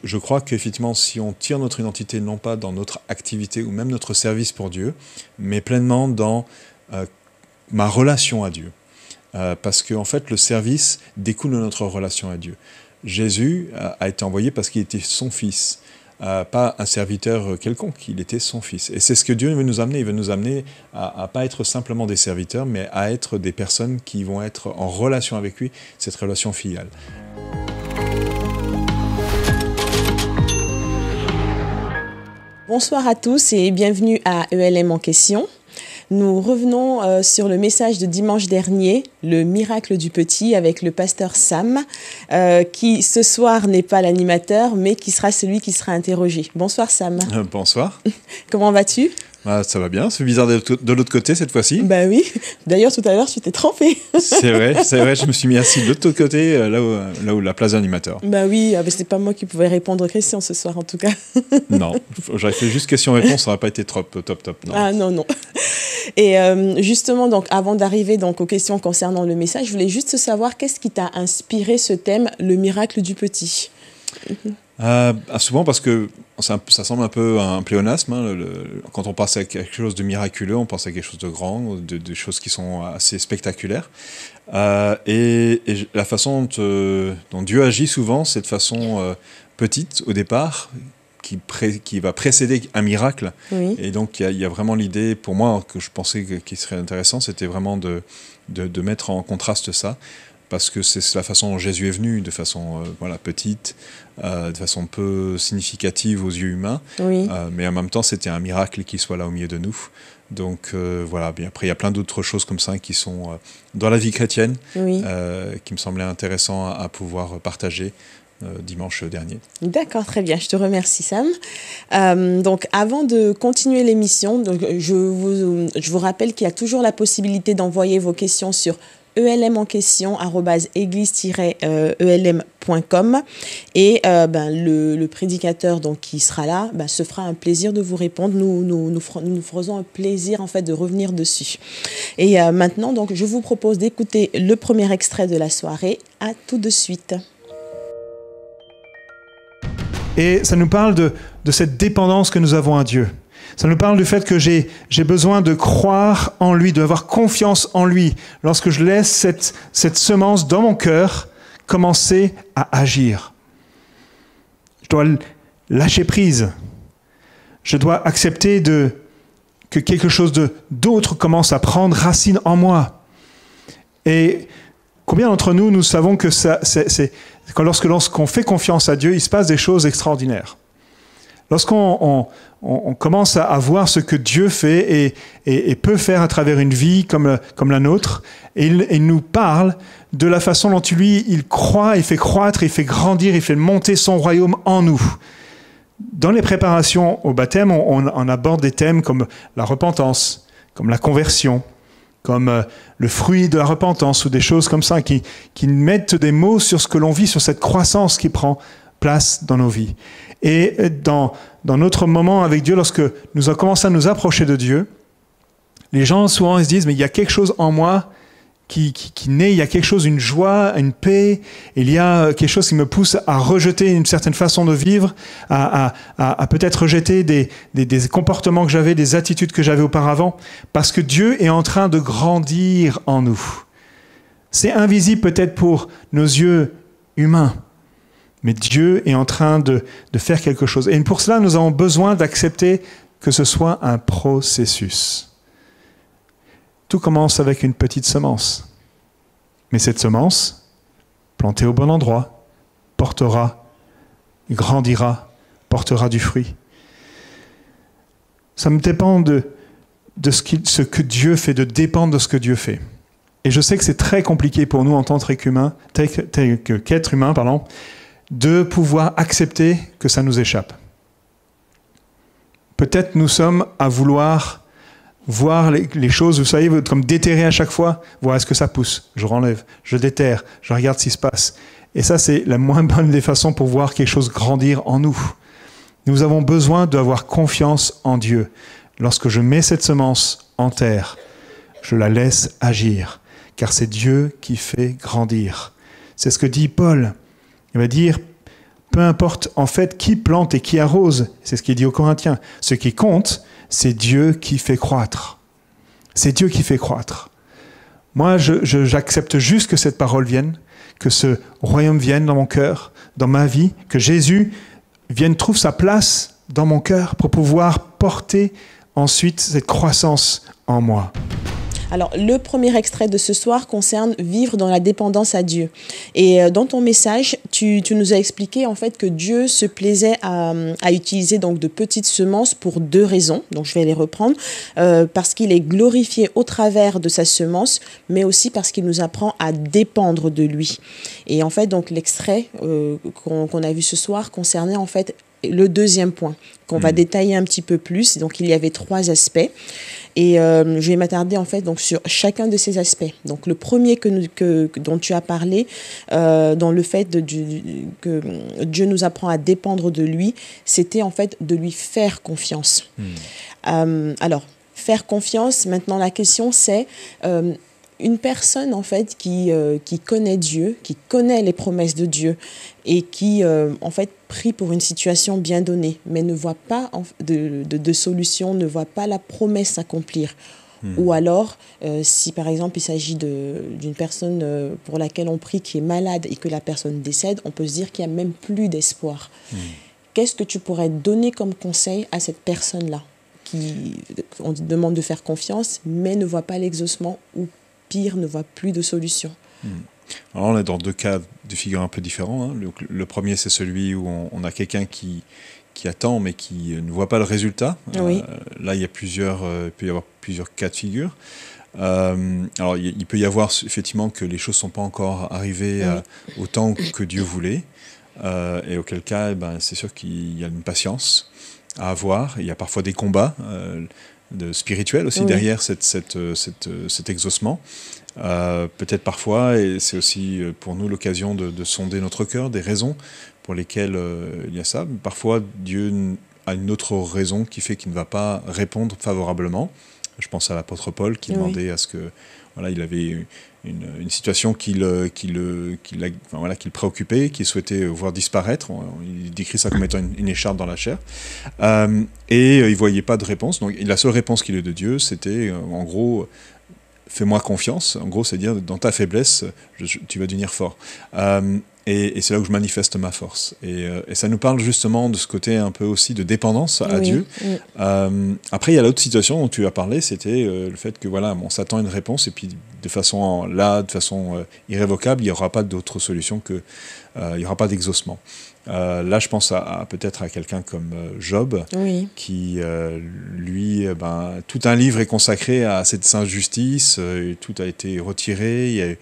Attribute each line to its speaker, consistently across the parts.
Speaker 1: je crois qu'effectivement, si on tire notre identité non pas dans notre activité ou même notre service pour Dieu, mais pleinement dans ma relation à Dieu. Parce qu'en fait, le service découle de notre relation à Dieu. Jésus a été envoyé parce qu'il était son fils, pas un serviteur quelconque, il était son fils. Et c'est ce que Dieu veut nous amener. Il veut nous amener à pas être simplement des serviteurs, mais à être des personnes qui vont être en relation avec lui, cette relation filiale.
Speaker 2: Bonsoir à tous et bienvenue à ELM en question. Nous revenons sur le message de dimanche dernier, le miracle du petit, avec le pasteur Sam, qui ce soir n'est pas l'animateur, mais qui sera celui qui sera interrogé. Bonsoir Sam.
Speaker 1: Bonsoir.
Speaker 2: Comment vas-tu ?
Speaker 1: Ça va bien, c'est bizarre de l'autre côté cette fois-ci.
Speaker 2: Ben oui, d'ailleurs tout à l'heure tu t'es trompé.
Speaker 1: C'est vrai, je me suis mis assis de l'autre côté, là où la place d'animateur.
Speaker 2: Ben oui, c'est pas moi qui pouvais répondre aux questions ce soir en tout cas.
Speaker 1: Non, j'aurais fait juste question-réponse, ça n'aurait pas été top. Non.
Speaker 2: Ah non. Et justement, donc, avant d'arriver donc, aux questions concernant le message, je voulais juste savoir qu'est-ce qui t'a inspiré ce thème, le miracle du petit.
Speaker 1: Souvent parce que ça semble un peu un pléonasme. Hein, quand on pense à quelque chose de miraculeux, on pense à quelque chose de grand, de choses qui sont assez spectaculaires. Et la façon dont Dieu agit souvent, c'est de façon petite au départ, qui va précéder un miracle. Oui. Et donc il y a vraiment l'idée, pour moi, que je pensais qu'il serait intéressant, c'était vraiment de mettre en contraste ça. Parce que c'est la façon dont Jésus est venu, de façon petite, de façon peu significative aux yeux humains, oui. Mais en même temps c'était un miracle qu'il soit là au milieu de nous. Donc bien après il y a plein d'autres choses comme ça qui sont dans la vie chrétienne, oui. Qui me semblaient intéressants à pouvoir partager dimanche dernier.
Speaker 2: D'accord, très bien, je te remercie Sam. Donc avant de continuer l'émission, donc, je vous rappelle qu'il y a toujours la possibilité d'envoyer vos questions sur elmenquestion@église-elm.com et le prédicateur donc qui sera là se fera un plaisir de vous répondre. Nous faisons un plaisir en fait de revenir dessus. Et maintenant donc je vous propose d'écouter le premier extrait de la soirée. À tout de suite.
Speaker 3: Et ça nous parle de cette dépendance que nous avons à Dieu. Ça nous parle du fait que j'ai besoin de croire en lui, d'avoir confiance en lui. Lorsque je laisse cette semence dans mon cœur commencer à agir. Je dois lâcher prise. Je dois accepter que quelque chose d'autre commence à prendre racine en moi. Et combien d'entre nous savons que lorsqu'on fait confiance à Dieu, il se passe des choses extraordinaires. Lorsqu'on commence à voir ce que Dieu fait et peut faire à travers une vie comme la nôtre, et il nous parle de la façon dont lui, il croit, il fait croître, il fait grandir, il fait monter son royaume en nous. Dans les préparations au baptême, on aborde des thèmes comme la repentance, comme la conversion, comme le fruit de la repentance, ou des choses comme ça qui mettent des mots sur ce que l'on vit, sur cette croissance qui prend place dans nos vies. Et dans notre moment avec Dieu, lorsque nous avons commencé à nous approcher de Dieu, les gens souvent ils se disent, mais il y a quelque chose en moi qui naît, il y a quelque chose, une joie, une paix, il y a quelque chose qui me pousse à rejeter une certaine façon de vivre, à peut-être rejeter des comportements que j'avais, des attitudes que j'avais auparavant, parce que Dieu est en train de grandir en nous. C'est invisible peut-être pour nos yeux humains, mais Dieu est en train de faire quelque chose. Et pour cela, nous avons besoin d'accepter que ce soit un processus. Tout commence avec une petite semence. Mais cette semence, plantée au bon endroit, portera, grandira, portera du fruit. Ça me dépend de ce que Dieu fait, de dépendre de ce que Dieu fait. Et je sais que c'est très compliqué pour nous en tant qu'être humain, de pouvoir accepter que ça nous échappe. Peut-être nous sommes à vouloir voir les choses, vous savez, comme déterrer à chaque fois, voir est-ce que ça pousse, je renlève, je déterre, je regarde ce qui se passe. Et ça, c'est la moins bonne des façons pour voir quelque chose grandir en nous. Nous avons besoin d'avoir confiance en Dieu. Lorsque je mets cette semence en terre, je la laisse agir, car c'est Dieu qui fait grandir. C'est ce que dit Paul. Il va dire, peu importe en fait qui plante et qui arrose, c'est ce qui est dit aux Corinthiens. Ce qui compte, c'est Dieu qui fait croître. C'est Dieu qui fait croître. Moi, j'accepte juste que cette parole vienne, que ce royaume vienne dans mon cœur, dans ma vie, que Jésus vienne, trouve sa place dans mon cœur pour pouvoir porter ensuite cette croissance en moi.
Speaker 2: Alors, le premier extrait de ce soir concerne vivre dans la dépendance à Dieu. Et dans ton message, tu nous as expliqué en fait que Dieu se plaisait à utiliser donc de petites semences pour 2 raisons. Donc, je vais les reprendre. Parce qu'il est glorifié au travers de sa semence, mais aussi parce qu'il nous apprend à dépendre de lui. Et en fait, donc l'extrait qu'on a vu ce soir concernait en fait le deuxième point qu'on va détailler un petit peu plus. Donc, il y avait 3 aspects. Et je vais m'attarder en fait donc sur chacun de ces aspects. Donc le premier dont tu as parlé, dans le fait que Dieu nous apprend à dépendre de lui, c'était en fait de lui faire confiance. Alors, faire confiance, maintenant la question c'est... une personne en fait qui connaît Dieu, qui connaît les promesses de Dieu et qui en fait prie pour une situation bien donnée, mais ne voit pas de solution, ne voit pas la promesse s'accomplir. Ou alors, si par exemple il s'agit d'une personne pour laquelle on prie qui est malade et que la personne décède, on peut se dire qu'il n'y a même plus d'espoir. Qu'est-ce que tu pourrais donner comme conseil à cette personne-là qui, on demande de faire confiance, mais ne voit pas l'exaucement ou pire, ne voit plus de solution?
Speaker 1: Alors on est dans 2 cas de figure un peu différents. Hein. Le premier, c'est celui où on a quelqu'un qui attend, mais qui ne voit pas le résultat.
Speaker 2: Oui.
Speaker 1: Là, il peut y avoir plusieurs cas de figure. Alors, il peut y avoir effectivement que les choses ne sont pas encore arrivées au temps que Dieu voulait. Et auquel cas, c'est sûr qu'il y a une patience à avoir. Il y a parfois des combats spirituels aussi derrière cet exaucement. Peut-être parfois, et c'est aussi pour nous l'occasion de sonder notre cœur, des raisons pour lesquelles il y a ça. Parfois, Dieu a une autre raison qui fait qu'il ne va pas répondre favorablement. Je pense à l'apôtre Paul qui demandait à ce que, voilà, il avait une situation qui le préoccupait, qu'il souhaitait voir disparaître. Il décrit ça comme étant une écharpe dans la chair. Et il ne voyait pas de réponse. Donc la seule réponse qu'il ait de Dieu, c'était en gros... Fais-moi confiance, en gros, c'est dire dans ta faiblesse, tu vas devenir fort. Et c'est là où je manifeste ma force. Et ça nous parle justement de ce côté un peu aussi de dépendance à Dieu. Après, il y a l'autre situation dont tu as parlé, c'était le fait que voilà, on s'attend à une réponse et puis de façon irrévocable, il n'y aura pas d'autre solution il n'y aura pas d'exaucement. Là, je pense peut-être à quelqu'un comme Job, qui, lui, tout un livre est consacré à cette injustice, tout a été retiré, il y a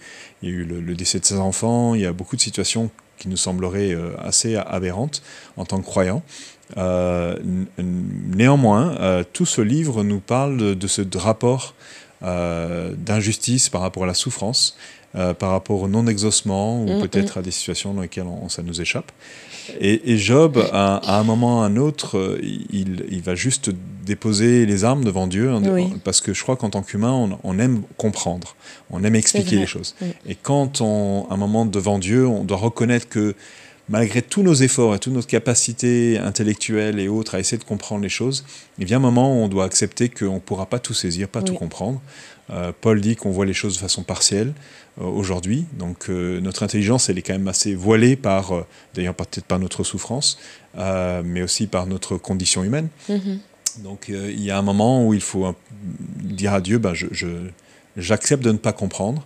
Speaker 1: eu le décès de ses enfants, il y a beaucoup de situations qui nous sembleraient assez aberrantes en tant que croyants. Néanmoins, tout ce livre nous parle de ce rapport d'injustice par rapport à la souffrance, par rapport au non-exaucement ou peut-être à des situations dans lesquelles ça nous échappe. Et Job, à un moment ou à un autre, il va juste déposer les armes devant Dieu, parce que je crois qu'en tant qu'humain, on aime comprendre, on aime expliquer les choses. Et quand à un moment devant Dieu, on doit reconnaître que malgré tous nos efforts et toutes nos capacités intellectuelles et autres à essayer de comprendre les choses, il vient un moment où on doit accepter qu'on ne pourra pas tout saisir, pas tout comprendre. Paul dit qu'on voit les choses de façon partielle aujourd'hui, donc notre intelligence elle est quand même assez voilée d'ailleurs peut-être par notre souffrance, mais aussi par notre condition humaine. Donc il y a un moment où il faut dire à Dieu, j'accepte de ne pas comprendre,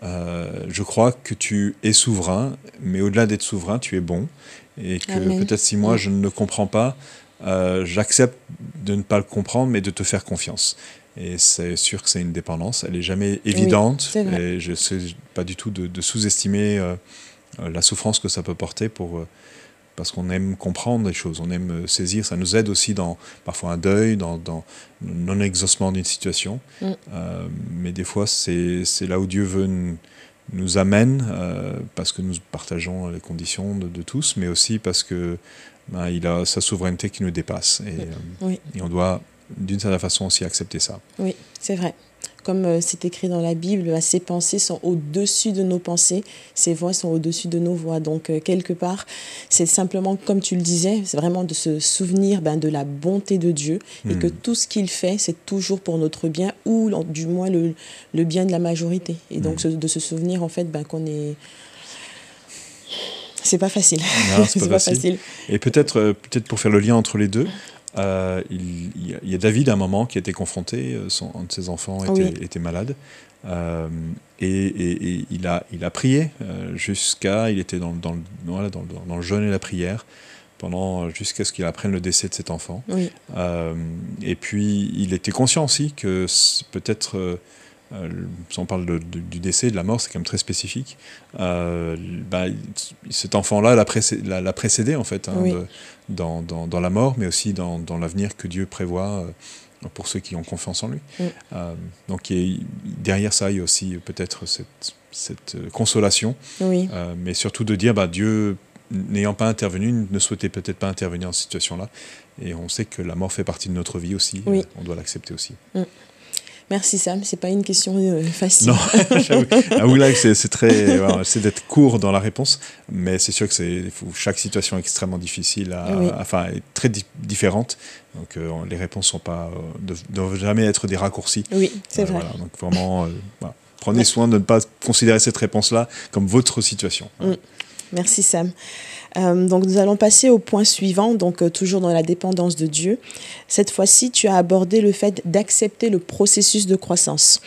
Speaker 1: je crois que tu es souverain, mais au-delà d'être souverain, tu es bon, et que peut-être si moi je ne le comprends pas, j'accepte de ne pas le comprendre, mais de te faire confiance. Et c'est sûr que c'est une dépendance, elle n'est jamais évidente, et je ne sais pas du tout de sous-estimer la souffrance que ça peut porter parce qu'on aime comprendre les choses, on aime saisir, ça nous aide aussi dans parfois un deuil, dans le non-exaucement d'une situation, mais des fois c'est là où Dieu veut nous amène, parce que nous partageons les conditions de tous, mais aussi parce que il a sa souveraineté qui nous dépasse, et on doit d'une certaine façon aussi accepter ça.
Speaker 2: Oui, c'est vrai. Comme c'est écrit dans la Bible, ses pensées sont au-dessus de nos pensées, ses voies sont au-dessus de nos voies. Donc, quelque part, c'est simplement, comme tu le disais, c'est vraiment de se souvenir de la bonté de Dieu et que tout ce qu'il fait, c'est toujours pour notre bien ou du moins le bien de la majorité. Et donc, de se souvenir, en fait, qu'on est... C'est pas facile.
Speaker 1: Non, c'est pas facile. Et peut-être pour faire le lien entre les deux, il y a David à un moment qui a été confronté, un de ses enfants était malade, et il a prié il était dans le jeûne et la prière jusqu'à ce qu'il apprenne le décès de cet enfant.
Speaker 2: Oui.
Speaker 1: Et puis il était conscient aussi que peut-être si on parle du décès, de la mort, c'est quand même très spécifique. Cet enfant-là l'a précédé en fait,
Speaker 2: oui.
Speaker 1: dans la mort, mais aussi dans l'avenir que Dieu prévoit pour ceux qui ont confiance en lui.
Speaker 2: Oui.
Speaker 1: Donc derrière ça, il y a aussi peut-être cette consolation,
Speaker 2: oui.
Speaker 1: Mais surtout de dire Dieu, n'ayant pas intervenu, ne souhaitait peut-être pas intervenir dans cette situation-là. Et on sait que la mort fait partie de notre vie aussi,
Speaker 2: oui.
Speaker 1: On doit l'accepter aussi.
Speaker 2: Merci Sam, c'est pas une question facile.
Speaker 1: Non, j'avoue là que c'est très, c'est d'être court dans la réponse, mais c'est sûr que chaque situation est extrêmement difficile, est très différente. Donc les réponses ne doivent jamais être des raccourcis.
Speaker 2: Oui, c'est vrai.
Speaker 1: Voilà, donc vraiment, prenez soin de ne pas considérer cette réponse-là comme votre situation.
Speaker 2: Merci Sam. Donc nous allons passer au point suivant, donc toujours dans la dépendance de Dieu. Cette fois-ci, tu as abordé le fait d'accepter le processus de croissance.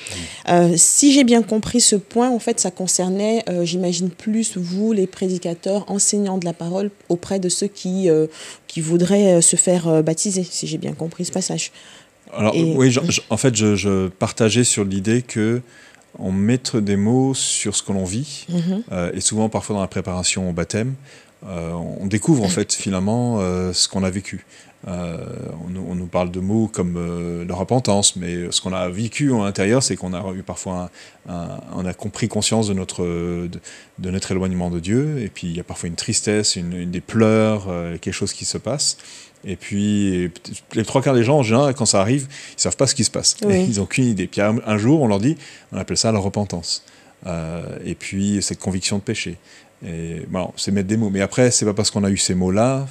Speaker 2: Si j'ai bien compris ce point, en fait, ça concernait, j'imagine, plus vous, les prédicateurs, enseignants de la parole, auprès de ceux qui voudraient se faire baptiser, si j'ai bien compris ce passage.
Speaker 1: Alors oui, en fait, je partageais sur l'idée que on met des mots sur ce que l'on vit, et souvent parfois dans la préparation au baptême, on découvre en fait finalement ce qu'on a vécu. On nous parle de mots comme la repentance, mais ce qu'on a vécu en l'intérieur, c'est qu'on a eu parfois on a compris conscience de notre éloignement de Dieu, et puis il y a parfois une tristesse, des pleurs, quelque chose qui se passe. Et puis, les trois quarts des gens, en général, quand ça arrive, ils ne savent pas ce qui se passe.
Speaker 2: Oui.
Speaker 1: Ils n'ont aucune idée. Puis un jour, on leur dit, on appelle ça la repentance. Et puis, cette conviction de péché. Et c'est mettre des mots. Mais après, c'est pas parce qu'on a eu ces mots-là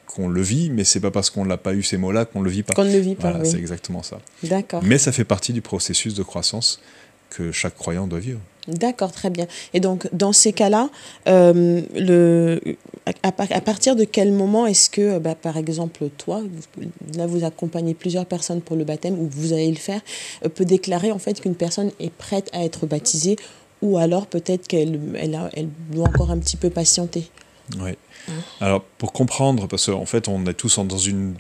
Speaker 1: qu'on le vit, mais c'est pas parce qu'on n'a pas eu ces mots-là qu'on ne le vit pas.
Speaker 2: Qu'on ne le vit pas,
Speaker 1: voilà,
Speaker 2: oui.
Speaker 1: C'est exactement ça.
Speaker 2: D'accord.
Speaker 1: Mais ça fait partie du processus de croissance que chaque croyant doit vivre.
Speaker 2: D'accord, très bien. Et donc, dans ces cas-là, à partir de quel moment est-ce que, par exemple, toi, là, vous accompagnez plusieurs personnes pour le baptême, ou vous allez le faire, peut déclarer en fait qu'une personne est prête à être baptisée, ou alors peut-être qu'elle doit encore un petit peu patienter?
Speaker 1: Oui. Alors, pour comprendre, parce qu'en fait, on est tous dans une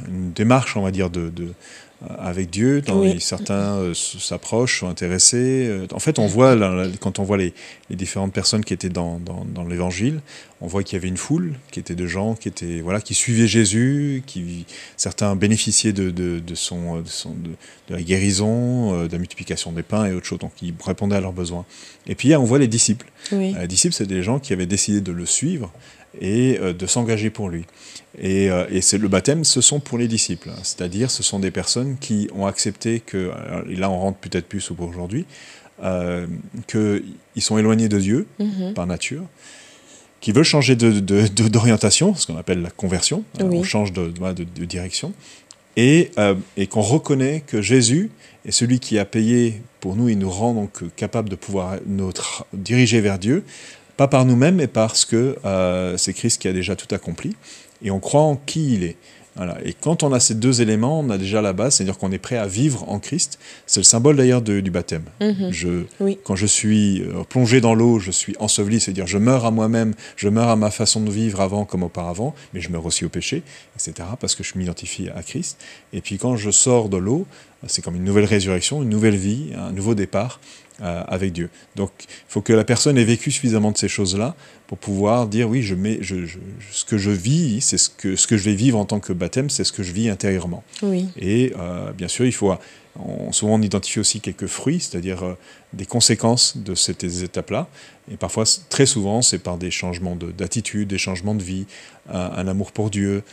Speaker 1: démarche, on va dire, avec Dieu.
Speaker 2: Oui.
Speaker 1: Certains s'approchent, sont intéressés. En fait, on voit, quand on voit les différentes personnes qui étaient dans l'Évangile, on voit qu'il y avait une foule, qui était de gens qui suivaient Jésus, certains bénéficiaient de la guérison, de la multiplication des pains et autres choses, donc ils répondaient à leurs besoins. Et puis, on voit les disciples.
Speaker 2: Oui.
Speaker 1: Les disciples, c'est des gens qui avaient décidé de le suivre et de s'engager pour lui. Et le baptême, ce sont pour les disciples, c'est-à-dire ce sont des personnes qui ont accepté et là on rentre peut-être plus pour aujourd'hui, qu'ils sont éloignés de Dieu par nature, qui veulent changer d'orientation, ce qu'on appelle la conversion,
Speaker 2: oui.
Speaker 1: On change de direction, et qu'on reconnaît que Jésus est celui qui a payé pour nous et nous rend donc capable de pouvoir nous diriger vers Dieu, pas par nous-mêmes, mais parce que c'est Christ qui a déjà tout accompli, et on croit en qui il est. Voilà. Et quand on a ces deux éléments, on a déjà la base, c'est-à-dire qu'on est prêt à vivre en Christ. C'est le symbole d'ailleurs du baptême.
Speaker 2: Oui.
Speaker 1: Quand je suis plongé dans l'eau, je suis enseveli, c'est-à-dire je meurs à moi-même, je meurs à ma façon de vivre avant comme auparavant, mais je meurs aussi au péché, etc., parce que je m'identifie à Christ. Et puis quand je sors de l'eau, c'est comme une nouvelle résurrection, une nouvelle vie, un nouveau départ, avec Dieu. Donc, il faut que la personne ait vécu suffisamment de ces choses-là pour pouvoir dire, oui, ce que je vis, c'est ce que je vais vivre en tant que baptême, c'est ce que je vis intérieurement.
Speaker 2: Oui.
Speaker 1: Et bien sûr, souvent on identifie aussi quelques fruits, c'est-à-dire des conséquences de ces étapes-là. Et parfois, très souvent, c'est par des changements d'attitude, des changements de vie, un amour pour Dieu,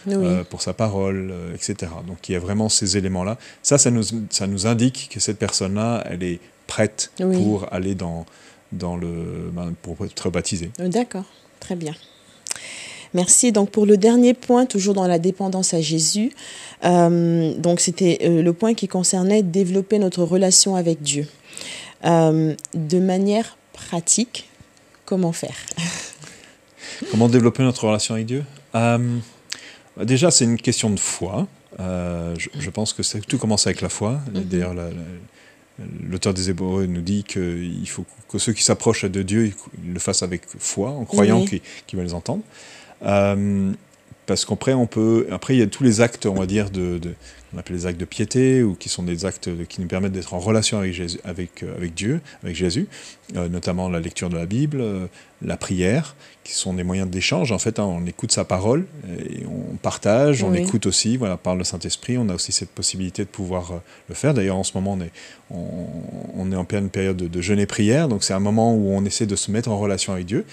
Speaker 1: pour sa parole, etc. Donc il y a vraiment ces éléments-là. Ça nous indique que cette personne-là, elle est prête pour aller pour être baptisée.
Speaker 2: D'accord, très bien. Merci. Donc pour le dernier point, toujours dans la dépendance à Jésus, donc c'était le point qui concernait développer notre relation avec Dieu. De manière pratique, comment faire?
Speaker 1: Comment développer notre relation avec Dieu? Déjà, c'est une question de foi. Je pense que tout commence avec la foi. D'ailleurs, l'auteur des Hébreux nous dit qu'il faut que ceux qui s'approchent de Dieu ils le fassent avec foi, en croyant qu'il va les entendre. Parce qu'après, il y a tous les actes, on va dire, on appelle les actes de piété, ou qui sont des actes qui nous permettent d'être en relation avec Dieu, avec Jésus, notamment la lecture de la Bible, la prière, qui sont des moyens d'échange. En fait, on écoute sa parole, et on partage, on écoute aussi, par le Saint-Esprit. On a aussi cette possibilité de pouvoir le faire. D'ailleurs, en ce moment, on est en pleine période de jeûne et prière, donc c'est un moment où on essaie de se mettre en relation avec Dieu.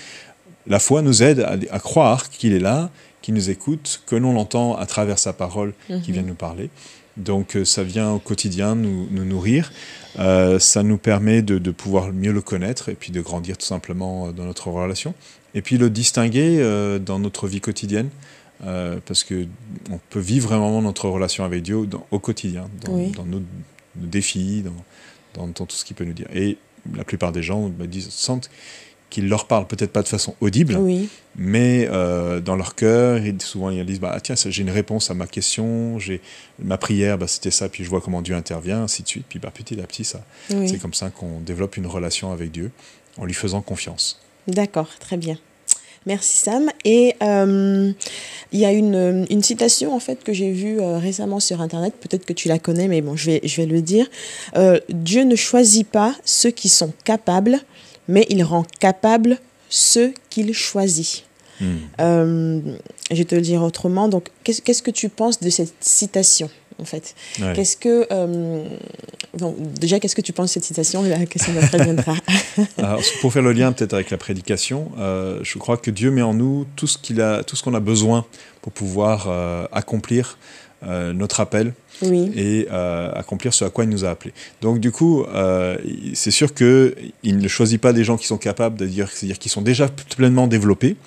Speaker 1: La foi nous aide à croire qu'il est là, qu'il nous écoute, que l'on l'entend à travers sa parole qui vient nous parler. Donc ça vient au quotidien nous nourrir, ça nous permet de pouvoir mieux le connaître et puis de grandir tout simplement dans notre relation. Et puis le distinguer dans notre vie quotidienne, parce qu'on peut vivre vraiment notre relation avec Dieu au quotidien, dans nos défis, dans tout ce qu'il peut nous dire. Et la plupart des gens sentent qu'il leur parle, peut-être pas de façon audible, mais dans leur cœur, souvent ils disent tiens, j'ai une réponse à ma question, j'ai ma prière, c'était ça, puis je vois comment Dieu intervient, ainsi de suite. Puis petit à petit, c'est comme ça qu'on développe une relation avec Dieu, en lui faisant confiance.
Speaker 2: D'accord, très bien. Merci Sam. Et il y a une citation en fait que j'ai vue récemment sur Internet, peut-être que tu la connais, mais bon, je vais le dire. Dieu ne choisit pas ceux qui sont capables, mais il rend capables ceux qu'il choisit. Je vais te le dire autrement. Donc, qu'est-ce que tu penses de cette citation, en fait? Qu'est-ce que tu penses de cette citation? La question d'après viendra.
Speaker 1: Alors, pour faire le lien peut-être avec la prédication, je crois que Dieu met en nous tout ce qu'on a besoin pour pouvoir accomplir notre appel et accomplir ce à quoi il nous a appelés. Donc du coup, c'est sûr qu'il ne choisit pas des gens qui sont capables, c'est-à-dire qui sont déjà pleinement développés.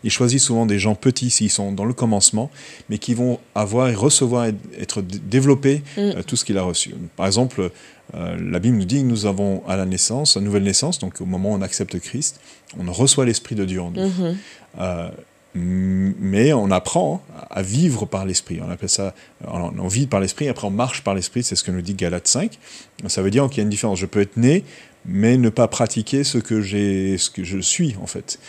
Speaker 1: Il choisit souvent des gens petits s'ils sont dans le commencement, mais qui vont avoir et recevoir et être développés tout ce qu'il a reçu. Par exemple, la Bible nous dit que nous avons à la naissance, à la nouvelle naissance, donc au moment où on accepte Christ, on reçoit l'Esprit de Dieu en nous. Mais on apprend à vivre par l'Esprit. On appelle ça, on vit par l'Esprit, après on marche par l'Esprit, c'est ce que nous dit Galates 5. Ça veut dire qu'il y a une différence. Je peux être né, mais ne pas pratiquer ce que je suis, en fait.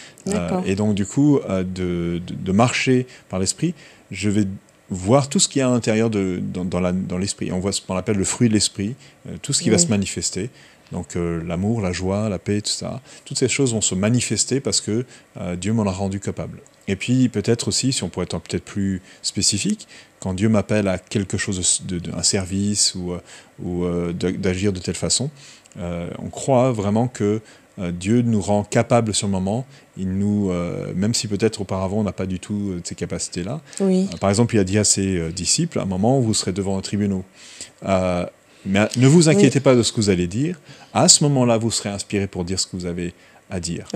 Speaker 1: Et donc, du coup, de marcher par l'Esprit, je vais voir tout ce qu'il y a à l'intérieur dans l'Esprit. On voit ce qu'on appelle le fruit de l'Esprit, tout ce qui va se manifester. Donc l'amour, la joie, la paix, tout ça. Toutes ces choses vont se manifester parce que Dieu m'en a rendu capable. Et puis peut-être aussi, si on pourrait être peut-être plus spécifique, quand Dieu m'appelle à quelque chose, un service ou d'agir de telle façon, on croit vraiment que Dieu nous rend capables sur le moment. Même si peut-être auparavant on n'a pas du tout ces capacités-là. Par exemple, il a dit à ses disciples, à un moment où vous serez devant un tribunal. Mais ne vous inquiétez pas de ce que vous allez dire. À ce moment-là, vous serez inspiré pour dire ce que vous avez à dire.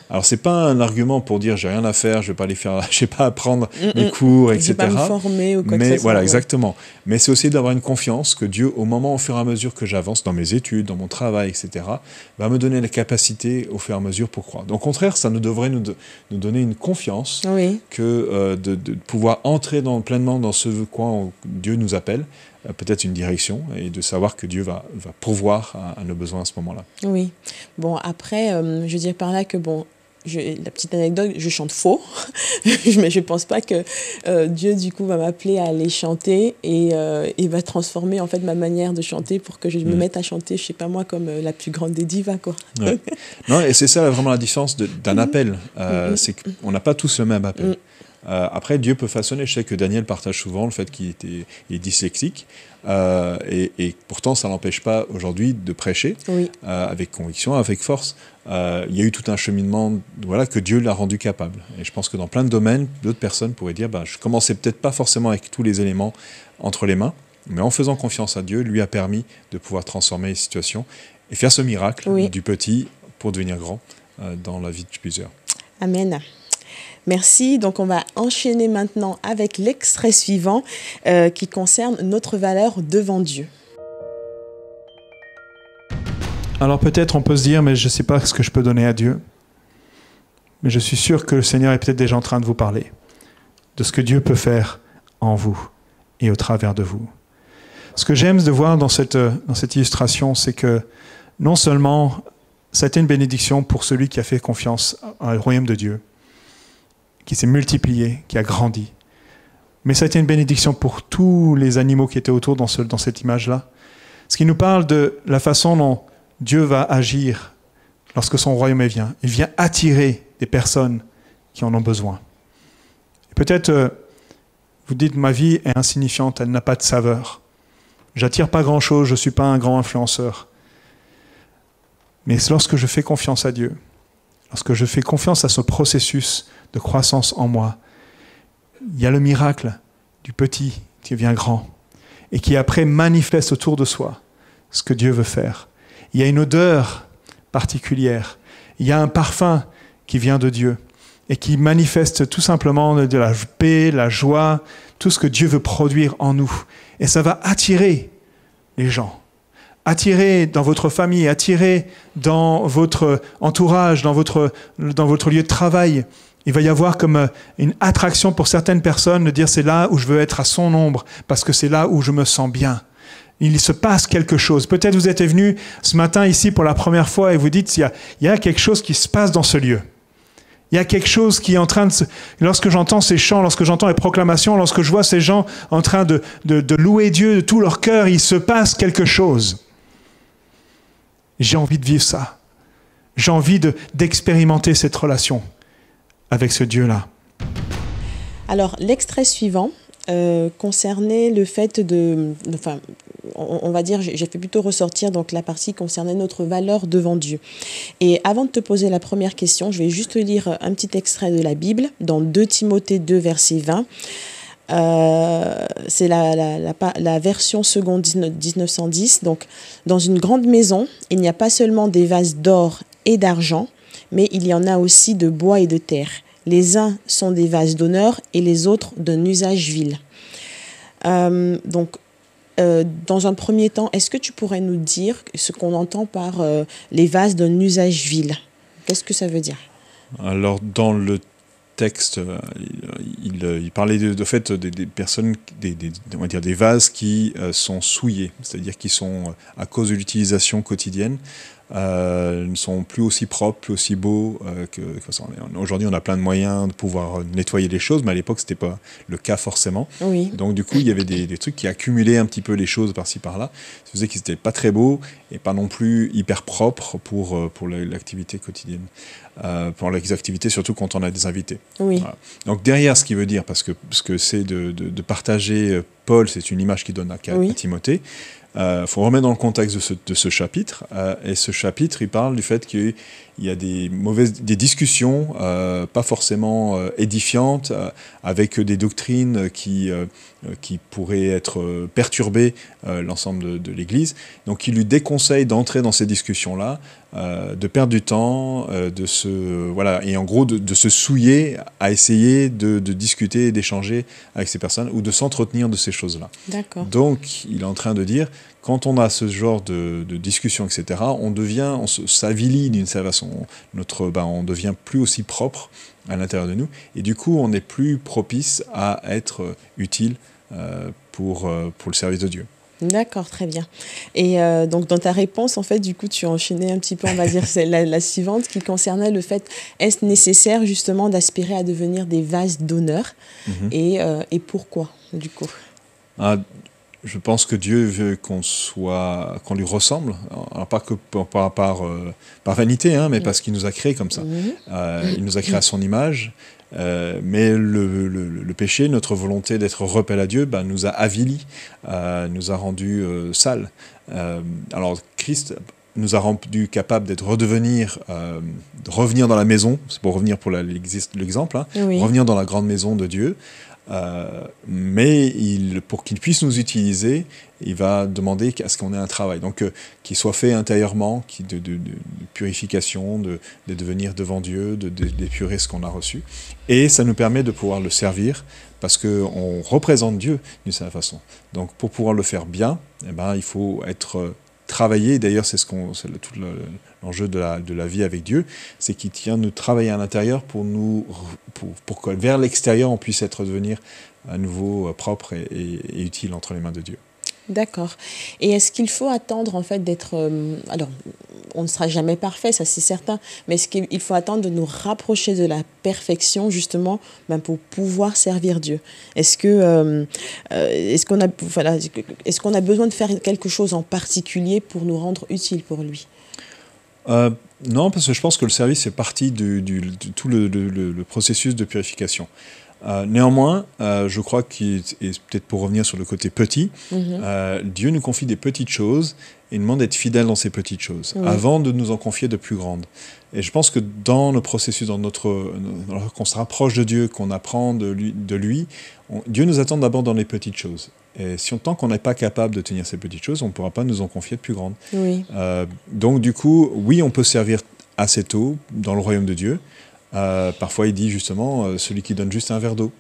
Speaker 1: Alors, c'est pas un argument pour dire j'ai rien à faire, je vais pas aller faire, je vais pas apprendre mes cours, etc.
Speaker 2: Je vais pas me former ou quoi que ce soit.
Speaker 1: Voilà, exactement. Mais c'est aussi d'avoir une confiance que Dieu, au moment, au fur et à mesure que j'avance dans mes études, dans mon travail, etc., va me donner la capacité au fur et à mesure pour croire. Donc, au contraire, ça devrait nous donner une confiance que de pouvoir entrer pleinement dans ce quoi Dieu nous appelle, peut-être une direction, et de savoir que Dieu va pourvoir à nos besoins à ce moment-là.
Speaker 2: Oui. Bon, après, je veux dire par là que, bon, la petite anecdote, je chante faux, mais je ne pense pas que Dieu, du coup, va m'appeler à aller chanter et va transformer, en fait, ma manière de chanter pour que je me mette à chanter, je ne sais pas moi, comme la plus grande des divas, quoi.
Speaker 1: Ouais. Non, et c'est ça vraiment la différence d'un appel. C'est qu'on n'a pas tous le même appel. Après, Dieu peut façonner. Je sais que Daniel partage souvent le fait qu'il est dyslexique. Et pourtant, ça ne l'empêche pas aujourd'hui de prêcher avec conviction, avec force. Il y a eu tout un cheminement que Dieu l'a rendu capable. Et je pense que dans plein de domaines, d'autres personnes pourraient dire je commençais peut-être pas forcément avec tous les éléments entre les mains, mais en faisant confiance à Dieu, lui a permis de pouvoir transformer les situations et faire ce miracle du petit pour devenir grand dans la vie de plusieurs.
Speaker 2: Amen. Merci. Donc, on va enchaîner maintenant avec l'extrait suivant qui concerne notre valeur devant Dieu.
Speaker 3: Alors peut-être on peut se dire, mais je ne sais pas ce que je peux donner à Dieu. Mais je suis sûr que le Seigneur est peut-être déjà en train de vous parler de ce que Dieu peut faire en vous et au travers de vous. Ce que j'aime de voir dans cette illustration, c'est que non seulement ça a été une bénédiction pour celui qui a fait confiance au royaume de Dieu, qui s'est multiplié, qui a grandi, mais ça a été une bénédiction pour tous les animaux qui étaient autour dans cette image-là. Ce qui nous parle de la façon dont Dieu va agir lorsque son royaume vient. Il vient attirer des personnes qui en ont besoin. Et peut-être vous dites, ma vie est insignifiante, elle n'a pas de saveur. J'attire pas grand-chose, je ne suis pas un grand influenceur. Mais lorsque je fais confiance à Dieu, lorsque je fais confiance à ce processus de croissance en moi, il y a le miracle du petit qui devient grand et qui après manifeste autour de soi ce que Dieu veut faire. Il y a une odeur particulière, il y a un parfum qui vient de Dieu et qui manifeste tout simplement de la paix, la joie, tout ce que Dieu veut produire en nous. Et ça va attirer les gens, attirer dans votre famille, attirer dans votre entourage, dans votre lieu de travail. Il va y avoir comme une attraction pour certaines personnes de dire c'est là où je veux être à son ombre parce que c'est là où je me sens bien. Il se passe quelque chose. Peut-être vous êtes venu ce matin ici pour la première fois et vous dites il y a quelque chose qui se passe dans ce lieu. Il y a quelque chose qui est en train de... Lorsque j'entends ces chants, lorsque j'entends les proclamations, lorsque je vois ces gens en train de louer Dieu de tout leur cœur, il se passe quelque chose. J'ai envie de vivre ça. J'ai envie d'expérimenter cette relation avec ce Dieu-là.
Speaker 2: Alors, l'extrait suivant concernait le fait enfin, on va dire, j'ai fait plutôt ressortir donc la partie concernant notre valeur devant Dieu. Et avant de te poser la première question, je vais juste lire un petit extrait de la Bible dans 2 Timothée 2, verset 20. C'est la version seconde 1910. Donc, dans une grande maison, il n'y a pas seulement des vases d'or et d'argent, mais il y en a aussi de bois et de terre. Les uns sont des vases d'honneur et les autres d'un usage vil. Dans un premier temps, est-ce que tu pourrais nous dire ce qu'on entend par les vases d'un usage vil? Qu'est-ce que ça veut dire?
Speaker 1: Alors, dans le texte, il parlait de fait des personnes, on va dire des vases qui sont souillés, c'est-à-dire qui sont, à cause de l'utilisation quotidienne, ne sont plus aussi propres, plus aussi beaux aujourd'hui on a plein de moyens de pouvoir nettoyer les choses, mais à l'époque c'était pas le cas forcément.
Speaker 2: Oui.
Speaker 1: Donc du coup il y avait des trucs qui accumulaient un petit peu les choses par-ci par-là, ça faisait qu'ils n'étaient pas très beaux et pas non plus hyper propres pour l'activité quotidienne, pour les activités surtout quand on a des invités.
Speaker 2: Oui.
Speaker 1: Voilà. Donc derrière ce qui veut dire, parce que c'est de partager, Paul c'est une image qu'il donne à Timothée. Faut remettre dans le contexte de ce chapitre, et ce chapitre il parle du fait qu'il y a des discussions pas forcément édifiantes, avec des doctrines qui pourraient être perturber l'ensemble de l'Église. Donc il lui déconseille d'entrer dans ces discussions-là, de perdre du temps, et en gros de se souiller à essayer de discuter et d'échanger avec ces personnes ou de s'entretenir de ces choses-là.
Speaker 2: D'accord.
Speaker 1: Donc il est en train de dire, quand on a ce genre de discussion, etc., on s'avilit d'une certaine façon. On devient plus aussi propre à l'intérieur de nous, et du coup on est plus propice à être utile pour le service de Dieu.
Speaker 2: D'accord, très bien. Et donc, dans ta réponse, en fait, du coup, tu as enchaîné un petit peu, on va dire, c'est la suivante qui concernait le fait, est-ce nécessaire justement d'aspirer à devenir des vases d'honneur et pourquoi, du coup?
Speaker 1: Ah, je pense que Dieu veut qu'on lui ressemble, alors pas que par vanité, hein, mais parce qu'il nous a créés comme ça. Il nous a créés à son image, mais le péché, notre volonté d'être rebelle à Dieu, nous a avilis, nous a rendus sales. Alors Christ nous a rendus capables de revenir dans la maison, c'est pour revenir pour l'exemple, hein, revenir dans la grande maison de Dieu. Mais pour qu'il puisse nous utiliser, il va demander à ce qu'on ait un travail, donc qu'il soit fait intérieurement, de purification, de venir devant Dieu, d'épurer ce qu'on a reçu, et ça nous permet de pouvoir le servir, parce qu'on représente Dieu d'une certaine façon. Donc pour pouvoir le faire bien, il faut être travaillé. D'ailleurs, c'est tout l'enjeu de la vie avec Dieu, c'est qu'il tient nous travailler à l'intérieur pour que vers l'extérieur, on puisse devenir à nouveau propre et utile entre les mains de Dieu.
Speaker 2: D'accord. Et est-ce qu'il faut attendre en fait d'être... alors, on ne sera jamais parfait, ça c'est certain, mais est-ce qu'il faut attendre de nous rapprocher de la perfection justement pour pouvoir servir Dieu? Est-ce qu'on a besoin de faire quelque chose en particulier pour nous rendre utiles pour lui?
Speaker 1: Non, parce que je pense que le service fait partie de tout le processus de purification. Néanmoins, je crois et peut-être pour revenir sur le côté petit, Dieu nous confie des petites choses et demande d'être fidèle dans ces petites choses, avant de nous en confier de plus grandes. Et je pense que dans le processus, qu'on se rapproche de Dieu, qu'on apprend de lui, Dieu nous attend d'abord dans les petites choses. Et tant qu'on n'est pas capable de tenir ces petites choses, on ne pourra pas nous en confier de plus grandes. Donc du coup, oui, on peut servir assez tôt dans le royaume de Dieu. Parfois, il dit justement, celui qui donne juste un verre d'eau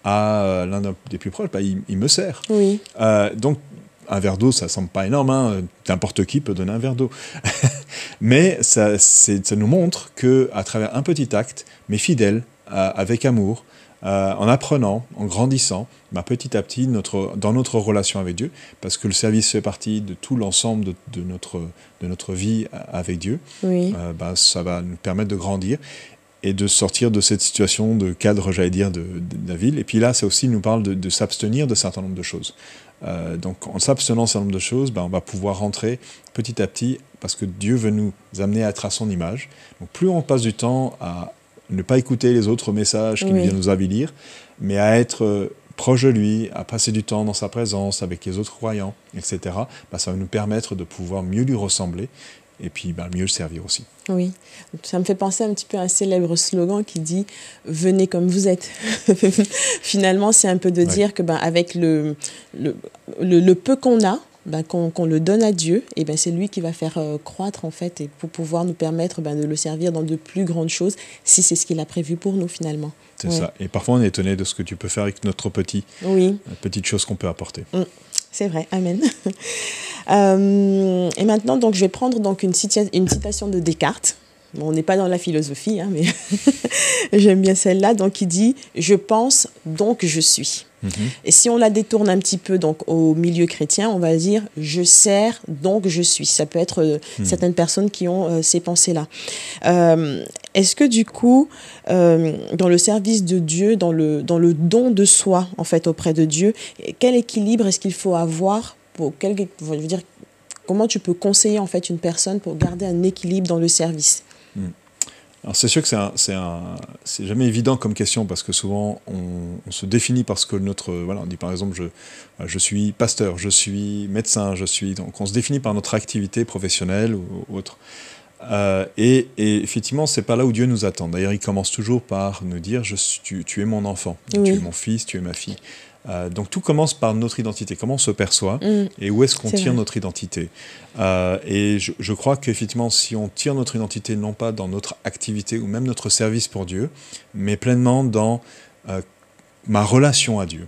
Speaker 1: à l'un des plus proches, il me sert. Donc, un verre d'eau, ça ne semble pas énorme, hein. N'importe qui peut donner un verre d'eau. Mais ça nous montre qu'à travers un petit acte, mais fidèle, avec amour, en apprenant, en grandissant, petit à petit, dans notre relation avec Dieu, parce que le service fait partie de tout l'ensemble de notre vie avec Dieu, ça va nous permettre de grandir et de sortir de cette situation de cadre, j'allais dire, de la ville. Et puis là, ça aussi nous parle de s'abstenir de certain nombre de choses. Donc en s'abstenant de certain nombre de choses, on va pouvoir rentrer petit à petit, parce que Dieu veut nous amener à être à son image. Donc plus on passe du temps à ne pas écouter les autres messages qui viennent nous avilir, mais à être proche de lui, à passer du temps dans sa présence, avec les autres croyants, etc., ça va nous permettre de pouvoir mieux lui ressembler, et puis mieux le servir aussi.
Speaker 2: Oui, ça me fait penser un petit peu à un célèbre slogan qui dit « Venez comme vous êtes ». Finalement, c'est un peu de dire que avec le peu qu'on a, qu'on le donne à Dieu, et c'est lui qui va faire croître en fait, et pour pouvoir nous permettre de le servir dans de plus grandes choses, si c'est ce qu'il a prévu pour nous finalement.
Speaker 1: C'est ça. Et parfois on est étonné de ce que tu peux faire avec notre petite chose qu'on peut apporter.
Speaker 2: C'est vrai, amen. Et maintenant, donc, je vais prendre donc une citation de Descartes. Bon, on n'est pas dans la philosophie, hein, mais j'aime bien celle-là. Donc, il dit « Je pense, donc je suis ». Et si on la détourne un petit peu donc, au milieu chrétien, on va dire « Je sers, donc je suis ». Ça peut être certaines personnes qui ont ces pensées-là. Est-ce que du coup, dans le service de Dieu, dans le don de soi en fait, auprès de Dieu, quel équilibre est-ce qu'il faut avoir comment tu peux conseiller en fait, une personne pour garder un équilibre dans le service?
Speaker 1: Alors c'est sûr que c'est jamais évident comme question, parce que souvent on se définit parce que on dit par exemple je suis pasteur, je suis médecin, donc on se définit par notre activité professionnelle ou autre. Et effectivement, c'est pas là où Dieu nous attend. D'ailleurs, il commence toujours par nous dire tu es mon enfant, tu es mon fils, tu es ma fille. Donc tout commence par notre identité, comment on se perçoit et où est-ce qu'on tire notre identité. Et je crois qu'effectivement, si on tire notre identité non pas dans notre activité ou même notre service pour Dieu, mais pleinement dans ma relation à Dieu.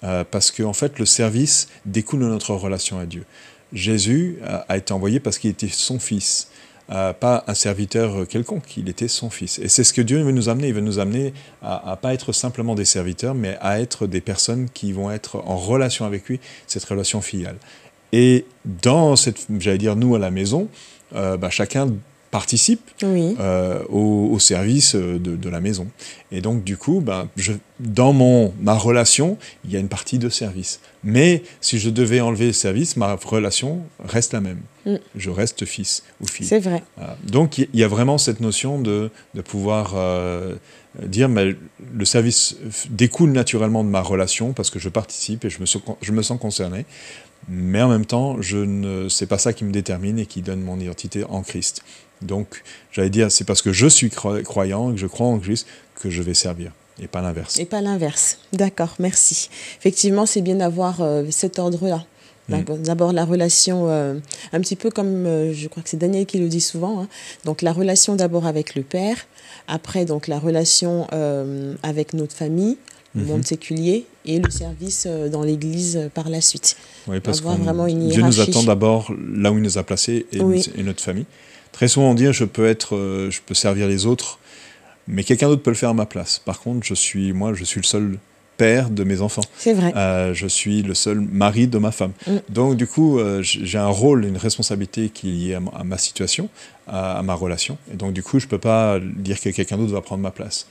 Speaker 1: Parce qu'en fait, le service découle de notre relation à Dieu. Jésus a été envoyé parce qu'il était son fils. pas un serviteur quelconque, il était son fils. Et c'est ce que Dieu veut nous amener. Il veut nous amener à pas être simplement des serviteurs, mais à être des personnes qui vont être en relation avec lui, cette relation filiale. Et dans cette, j'allais dire, nous à la maison, chacun participe
Speaker 2: Oui.
Speaker 1: au service de la maison. Et donc, du coup, dans ma relation, il y a une partie de service. Mais si je devais enlever le service, ma relation reste la même. Je reste fils ou fille.
Speaker 2: C'est vrai.
Speaker 1: Donc, il y a vraiment cette notion de pouvoir dire, mais le service découle naturellement de ma relation parce que je participe et je me sens concerné. Mais en même temps, c'est pas ça qui me détermine et qui donne mon identité en Christ. Donc, j'allais dire, c'est parce que je suis croyant et que je crois en Christ que je vais servir, et pas l'inverse.
Speaker 2: Et pas l'inverse. D'accord, merci. Effectivement, c'est bien d'avoir cet ordre-là. D'abord, la relation, un petit peu comme, je crois que c'est Daniel qui le dit souvent, hein. Donc, la relation d'abord avec le Père, après, donc, la relation avec notre famille, le monde séculier, et le service dans l'Église par la suite.
Speaker 1: Oui, parce que
Speaker 2: Dieu
Speaker 1: nous attend d'abord là où il nous a placés et notre famille. Très souvent, on dit, je peux servir les autres, mais quelqu'un d'autre peut le faire à ma place. Par contre, je suis le seul père de mes enfants.
Speaker 2: C'est vrai.
Speaker 1: Je suis le seul mari de ma femme. Donc, du coup, j'ai un rôle, une responsabilité qui est liée à ma situation, à ma relation. Et donc, du coup, je ne peux pas dire que quelqu'un d'autre va prendre ma place.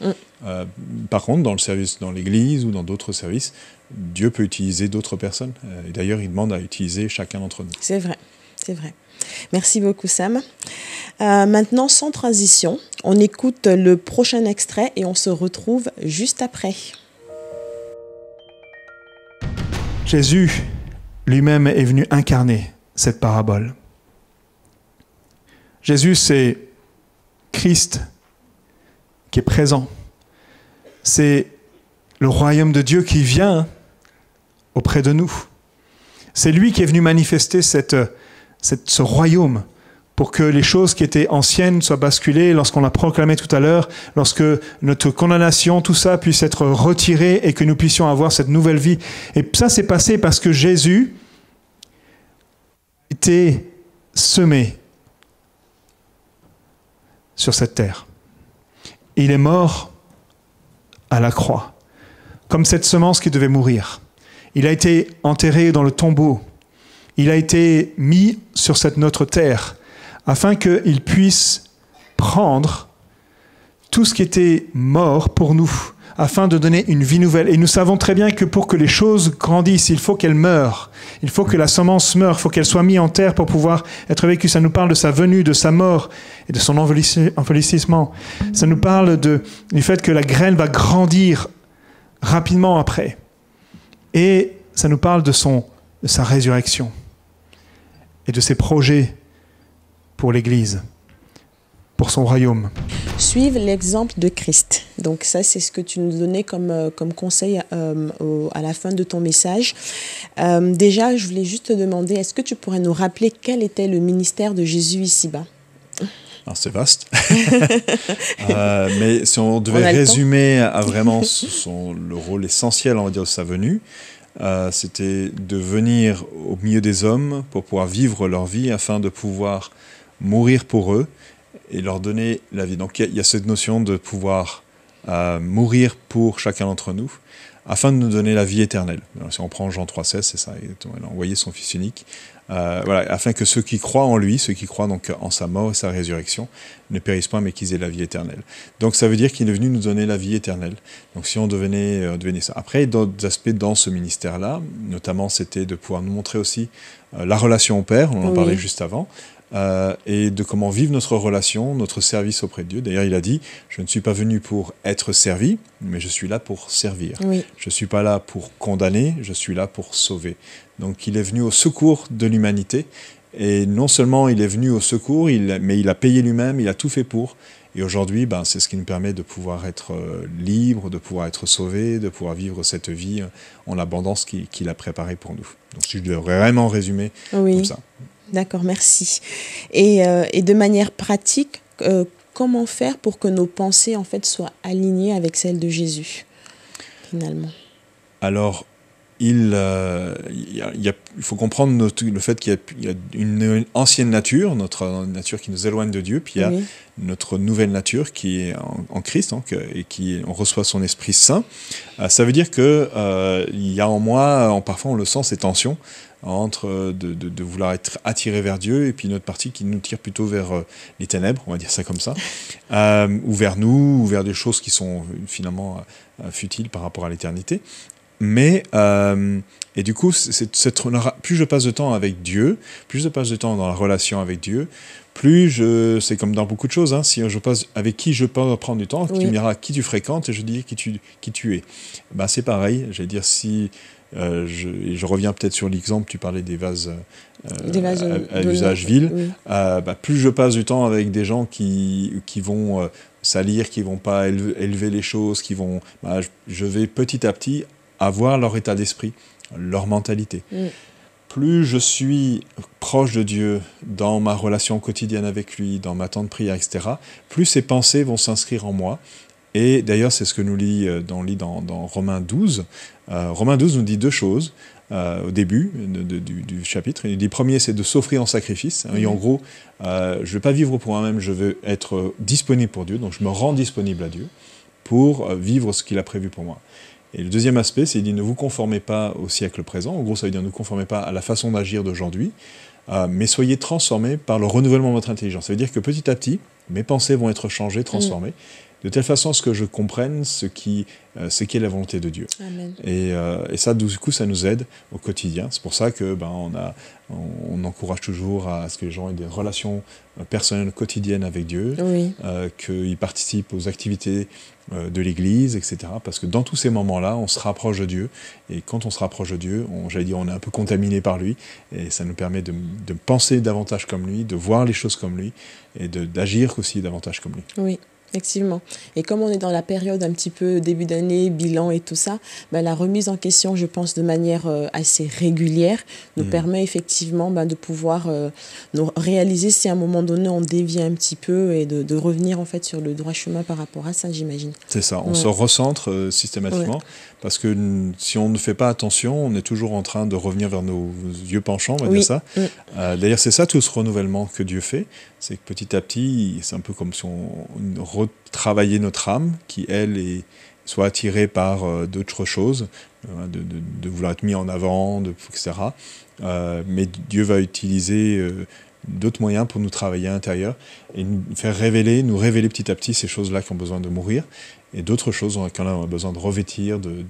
Speaker 1: Par contre, dans le service, dans l'Église ou dans d'autres services, Dieu peut utiliser d'autres personnes. Et d'ailleurs, il demande à utiliser chacun d'entre nous.
Speaker 2: C'est vrai, c'est vrai. Merci beaucoup, Sam. Maintenant, sans transition, on écoute le prochain extrait et on se retrouve juste après.
Speaker 3: Jésus lui-même est venu incarner cette parabole. Jésus, c'est Christ qui est présent. C'est le royaume de Dieu qui vient auprès de nous. C'est lui qui est venu manifester ce royaume pour que les choses qui étaient anciennes soient basculées, lorsqu'on l'a proclamé tout à l'heure, lorsque notre condamnation, tout ça puisse être retiré et que nous puissions avoir cette nouvelle vie. Et ça s'est passé parce que Jésus était semé sur cette terre. Il est mort à la croix, comme cette semence qui devait mourir. Il a été enterré dans le tombeau. Il a été mis sur cette notre terre afin qu'il puisse prendre tout ce qui était mort pour nous, afin de donner une vie nouvelle. Et nous savons très bien que pour que les choses grandissent, il faut qu'elles meurent. Il faut que la semence meure, il faut qu'elle soit mise en terre pour pouvoir être vécue. Ça nous parle de sa venue, de sa mort et de son enveloppissement. Ça nous parle du fait que la graine va grandir rapidement après. Et ça nous parle de sa résurrection et de ses projets pour l'Église, pour son royaume.
Speaker 2: Suivre l'exemple de Christ. Donc ça, c'est ce que tu nous donnais comme conseil à la fin de ton message. Déjà, je voulais juste te demander, est-ce que tu pourrais nous rappeler quel était le ministère de Jésus ici-bas ?
Speaker 1: Alors, c'est vaste. Mais si on devait résumer à vraiment le rôle essentiel, on va dire, de sa venue, c'était de venir au milieu des hommes pour pouvoir vivre leur vie afin de pouvoir mourir pour eux et leur donner la vie. Donc il y a cette notion de pouvoir mourir pour chacun d'entre nous afin de nous donner la vie éternelle. Alors, si on prend Jean 3,16, c'est ça, il a envoyé son Fils unique, afin que ceux qui croient en lui, ceux qui croient donc en sa mort et sa résurrection, ne périssent pas mais qu'ils aient la vie éternelle. Donc ça veut dire qu'il est venu nous donner la vie éternelle. Donc si on devenait ça. Après, d'autres aspects dans ce ministère-là, notamment c'était de pouvoir nous montrer aussi la relation au Père, on en parlait juste avant, et de comment vivre notre relation, notre service auprès de Dieu. D'ailleurs, il a dit, je ne suis pas venu pour être servi, mais je suis là pour servir. Je ne suis pas là pour condamner, je suis là pour sauver. Donc il est venu au secours de l'humanité, et non seulement il est venu au secours, mais il a payé lui-même, il a tout fait pour. Et aujourd'hui, c'est ce qui nous permet de pouvoir être libre, de pouvoir être sauvé, de pouvoir vivre cette vie en abondance qu'il a préparée pour nous. Donc je devrais vraiment résumer comme ça.
Speaker 2: D'accord, merci. Et de manière pratique, comment faire pour que nos pensées en fait soient alignées avec celles de Jésus, finalement ?
Speaker 1: Alors, il faut comprendre le fait qu'il y a une ancienne nature, notre nature qui nous éloigne de Dieu, puis il y a notre nouvelle nature qui est en Christ, donc, et on reçoit son Esprit Saint. Ça veut dire que il y a en moi, parfois on le sent, ces tensions entre de vouloir être attiré vers Dieu et puis notre partie qui nous tire plutôt vers les ténèbres, on va dire ça comme ça, ou vers nous, ou vers des choses qui sont finalement futiles par rapport à l'éternité. Mais, et du coup, plus je passe de temps avec Dieu, plus je passe de temps dans la relation avec Dieu, c'est comme dans beaucoup de choses, hein, si je passe avec qui je peux prendre du temps, tu me diras qui tu fréquentes et je dis qui tu es. Ben, c'est pareil, j'allais dire si... je reviens peut-être sur l'exemple, tu parlais des vases à l'usage vil. Plus je passe du temps avec des gens qui vont salir, qui vont pas élever les choses, je vais petit à petit avoir leur état d'esprit, leur mentalité. Plus je suis proche de Dieu dans ma relation quotidienne avec lui, dans ma temps de prière, etc., plus ces pensées vont s'inscrire en moi. Et d'ailleurs, c'est ce que nous lit dans Romains 12. Romains 12 nous dit deux choses au début du chapitre. Il dit, premier, c'est de s'offrir en sacrifice. Et en gros, je ne vais pas vivre pour moi-même, je veux être disponible pour Dieu. Donc, je me rends disponible à Dieu pour vivre ce qu'il a prévu pour moi. Et le deuxième aspect, c'est qu'il dit, ne vous conformez pas au siècle présent. En gros, ça veut dire, ne vous conformez pas à la façon d'agir d'aujourd'hui, mais soyez transformés par le renouvellement de votre intelligence. Ça veut dire que petit à petit, mes pensées vont être changées, transformées, de telle façon à ce que je comprenne ce qui est la volonté de Dieu.
Speaker 2: Amen.
Speaker 1: Et ça, du coup, ça nous aide au quotidien. C'est pour ça que on encourage toujours à ce que les gens aient des relations personnelles quotidiennes avec Dieu, qu'ils participent aux activités de l'Église, etc. Parce que dans tous ces moments-là, on se rapproche de Dieu. Et quand on se rapproche de Dieu, on est un peu contaminé par lui. Et ça nous permet de penser davantage comme lui, de voir les choses comme lui, et d'agir aussi davantage comme lui.
Speaker 2: Oui. Effectivement. Et comme on est dans la période un petit peu début d'année, bilan et tout ça, la remise en question, je pense, de manière assez régulière, nous permet effectivement de pouvoir nous réaliser si à un moment donné on dévie un petit peu et de revenir en fait sur le droit chemin par rapport à ça, j'imagine.
Speaker 1: C'est ça, on se recentre systématiquement parce que si on ne fait pas attention, on est toujours en train de revenir vers nos vieux penchants, on va dire ça. D'ailleurs, c'est ça tout ce renouvellement que Dieu fait, c'est que petit à petit, c'est un peu comme si on retravaillait notre âme qui, elle, soit attirée par d'autres choses, de vouloir être mis en avant, etc. Mais Dieu va utiliser d'autres moyens pour nous travailler à l'intérieur et nous révéler petit à petit ces choses-là qui ont besoin de mourir et d'autres choses qu'on a besoin de revêtir, de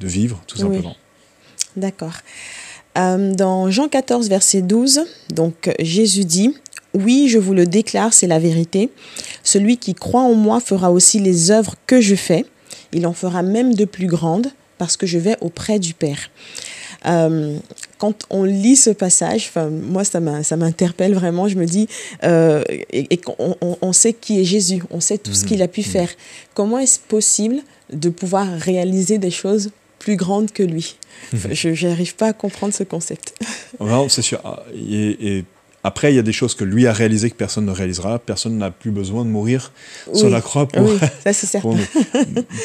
Speaker 1: vivre, tout simplement.
Speaker 2: D'accord. Dans Jean 14, verset 12, donc Jésus dit « Oui, je vous le déclare, c'est la vérité. Celui qui croit en moi fera aussi les œuvres que je fais. Il en fera même de plus grandes parce que je vais auprès du Père. » Quand on lit ce passage, moi ça m'interpelle vraiment, je me dis, on sait qui est Jésus, on sait tout ce qu'il a pu faire. Comment est-ce possible de pouvoir réaliser des choses plus grandes que lui? Je n'arrive pas à comprendre ce concept.
Speaker 1: Non, c'est sûr. Et après, il y a des choses que lui a réalisées que personne ne réalisera. Personne n'a plus besoin de mourir sur la croix pour
Speaker 2: ça, c'est certain.
Speaker 1: Pour nous.